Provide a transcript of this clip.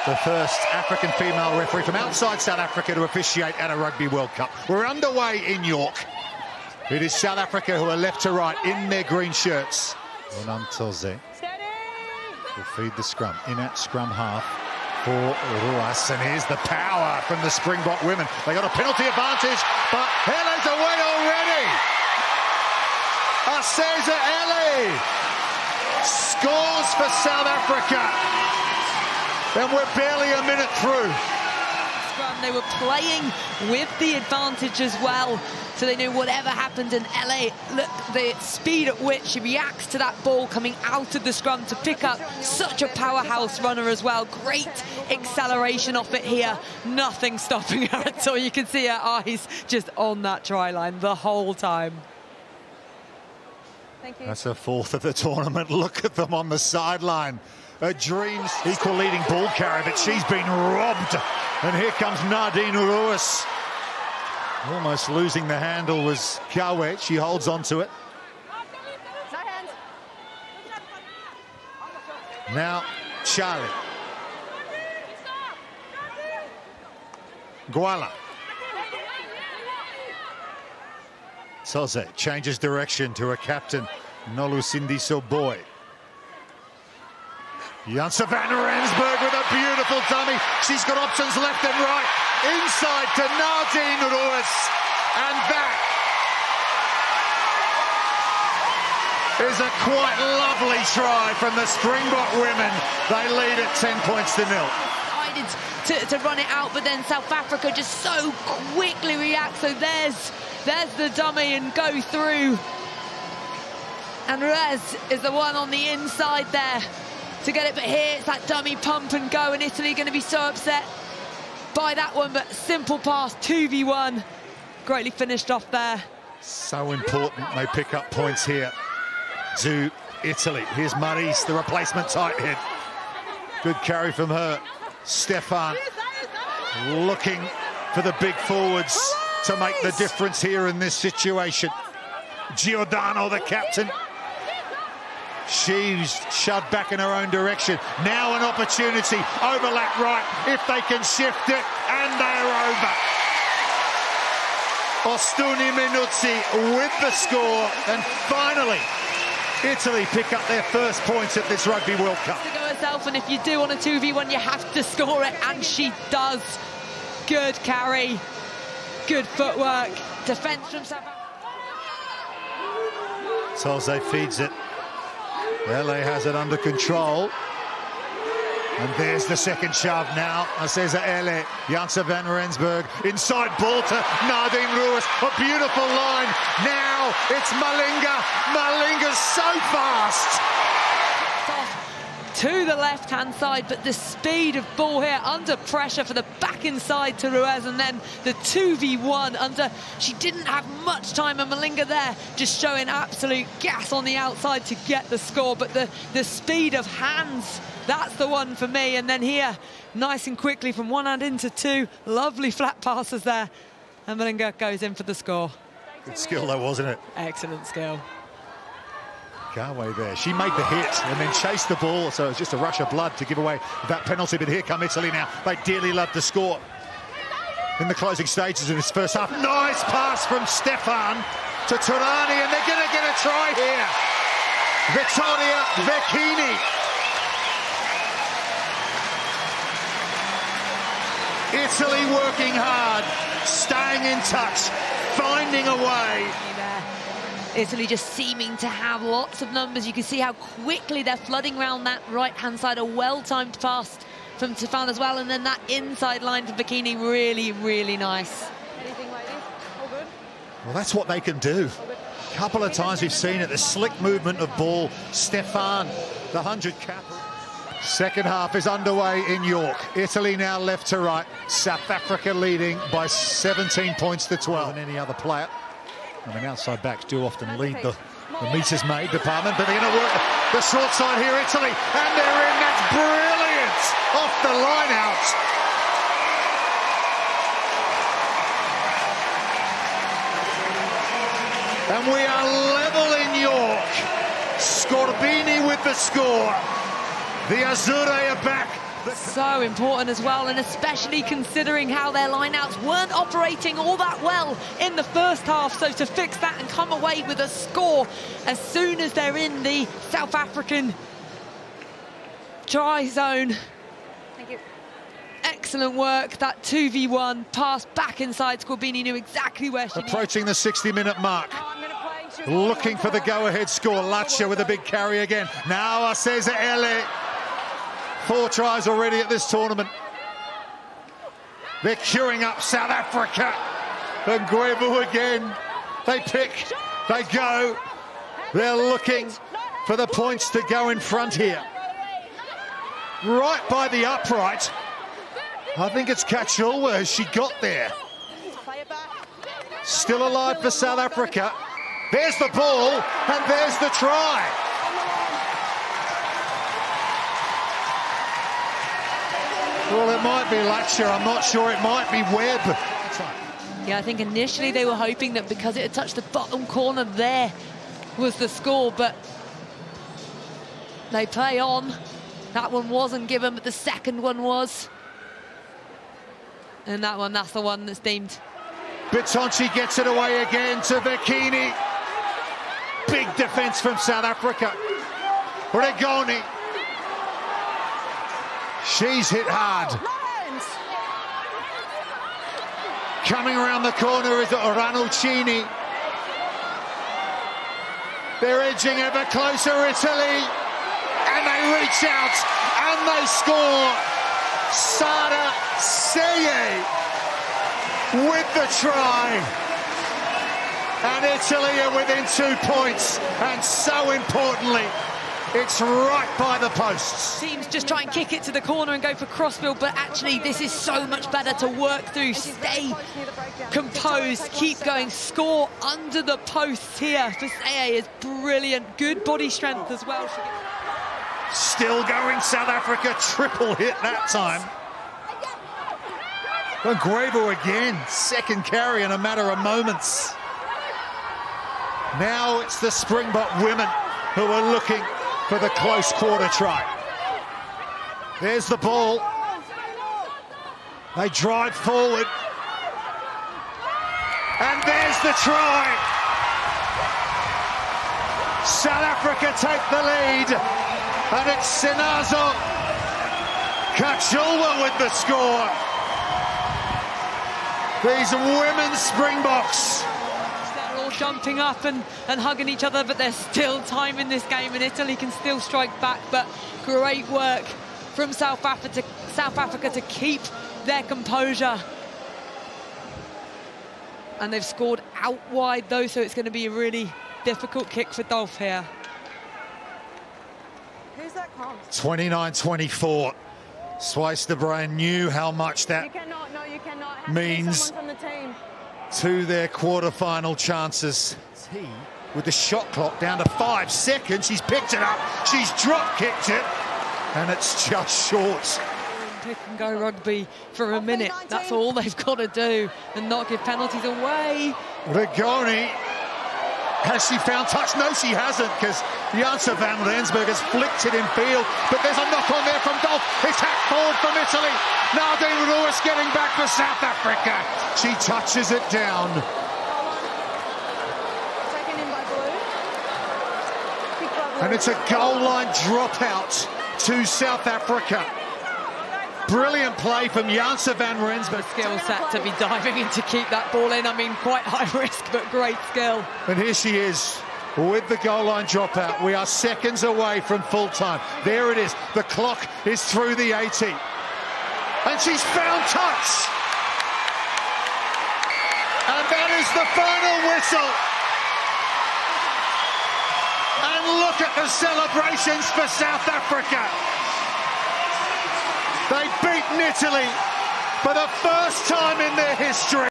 the first African female referee from outside South Africa to officiate at a Rugby World Cup. We're underway in York. It is South Africa who are left to right in their green shirts. Onantoze will feed the scrum. In at scrum half for Ruas. And here's the power from the Springbok women. They got a penalty advantage, but Ele's away already. Aseza Ele scores for South Africa. And we're barely a minute through. They were playing with the advantage as well, so they knew whatever happened. And LA, look, the speed at which she reacts to that ball coming out of the scrum to pick up such a powerhouse runner as well. Great acceleration off it here. Nothing stopping her at all. You can see her eyes just on that try line the whole time. Thank you. That's her fourth of the tournament. Look at them on the sideline. Her dreams equal leading ball carrier, but she's been robbed. And here comes Nadine Ruas. Almost losing the handle was Kawe. She holds on to it. Now Charlie. Gwala. Toze changes direction to her captain, Nolusindi Soboy. Janse van Rensburg with a beautiful dummy. She's got options left and right. Inside to Nadine Ruas. And that is a quite lovely try from the Springbok women. They lead at 10 points to nil. To run it out, but then South Africa just so quickly reacts. So there's the dummy and go through. And Rez is the one on the inside there to get it, but here it's that dummy pump and go, and Italy going to be so upset by that one, but simple pass, 2v1, greatly finished off there. So important they pick up points here to Italy. Here's Maris, the replacement tight head. Good carry from her. Stefan looking for the big forwards to make the difference here in this situation. Giordano, the captain. She's shoved back in her own direction. Now an opportunity. Overlap right if they can shift it. And they're over. Ostuni Minuzzi with the score. And finally, Italy pick up their first points at this Rugby World Cup. To go herself, and if you do on a 2v1, you have to score it. And she does. Good carry. Good footwork. Defence from South Africa. Toze feeds it. LA has it under control. And there's the second shove now. Aseza Ele, Janse van Rensburg, inside ball to Nadine Ruas. A beautiful line. Now it's Malinga. Malinga's so fast. To the left-hand side, but the speed of ball here under pressure for the back inside to Ruiz, and then the 2v1 under. She didn't have much time, and Malinga there just showing absolute gas on the outside to get the score, but the speed of hands, that's the one for me. And then here, nice and quickly from one hand into two, lovely flat passes there, and Malinga goes in for the score. Good skill though, wasn't it? Excellent skill. Garway there. She made the hit and then chased the ball, so it was just a rush of blood to give away that penalty. But here come Italy now. They dearly love to score in the closing stages of this first half. Nice pass from Stefan to Turani, and they're going to get a try here. Vittoria Vecchini. Italy working hard, staying in touch, finding a way. Italy just seeming to have lots of numbers. You can see how quickly they're flooding around that right-hand side. A well-timed pass from Stefan as well. And then that inside line from Bikini, really, really nice. Anything like this? All good? Well, that's what they can do. A couple of times we've seen it. The slick movement of ball. Stefan, the 100 cap. Second half is underway in York. Italy now left to right. South Africa leading by 17 points to 12 than any other player. I mean, outside backs do often lead the meters made department, but they're going to work the short side here, Italy, and they're in. That's brilliant off the line out. And we are level in York. Scorbini with the score. The Azzurre are back So important as well, and especially considering how their lineouts weren't operating all that well in the first half. So to fix that and come away with a score as soon as they're in the South African try zone. Thank you. Excellent work. That 2v1 pass back inside. Scorbini knew exactly where she approaching the 60-minute mark. Oh, I'm gonna play. Looking for the go-ahead score. Lacha with a big carry again. Now Aseza Ele. 4 tries already at this tournament. They're queuing up South Africa. And Guevu again. They pick, they go. They're looking for the points to go in front here. Right by the upright. I think it's Kachulwa as she got there. Still alive for South Africa. There's the ball, and there's the try. Well, it might be Lacha, I'm not sure, it might be Webb. Yeah, I think initially they were hoping that because it had touched the bottom corner there was the score, but they play on. That one wasn't given, but the second one was. And that one, that's the one that's deemed. Bitonci gets it away again to Vekini. Big defence from South Africa. Regoni. She's hit hard. Coming around the corner is Ranuccini. They're edging ever closer, Italy. And they reach out and they score. Sada Seye with the try. And Italy are within 2 points. And so importantly, it's right by the posts. Teams just try and kick it to the corner and go for crossfield, but actually this is so much better to work through, stay composed, keep going, score under the posts here. For Seye is brilliant, good body strength as well. Still going South Africa, triple hit that time. And Guevu again, second carry in a matter of moments. Now it's the Springbok women who are looking for the close quarter try. There's the ball. They drive forward. And there's the try. South Africa take the lead. And it's Sinazo Kachulwa with the score. These women's Springboks. They're all jumping up and hugging each other, but there's still time in this game and Italy can still strike back. But great work from South Africa to keep their composure. And they've scored out wide though, so it's going to be a really difficult kick for Dolph here. Who's that comp? 29-24. Sweisterbrand knew how much that You cannot. means From the team. to their quarter-final chances. T with the shot clock down to 5 seconds. She's picked it up. She's drop-kicked it. And it's just short. Pick and go rugby for a minute. That's all they've got to do and not give penalties away. Regoni. Has she found touch? No, she hasn't, because Janse van Rensburg has flicked it in field. But there's a knock on there from Dolph. It's hacked forward from Italy. Nadine Ruiz getting back for South Africa. She touches it down. Taken in by Blue. And it's a goal line dropout to South Africa. Brilliant play from Janse van Rensburg. Skill set to be diving in to keep that ball in. I mean, quite high risk, but great skill. And here she is with the goal line dropout. We are seconds away from full time. There it is. The clock is through the 80. And she's found touch. And that is the final whistle. And look at the celebrations for South Africa. They've beaten Italy for the first time in their history.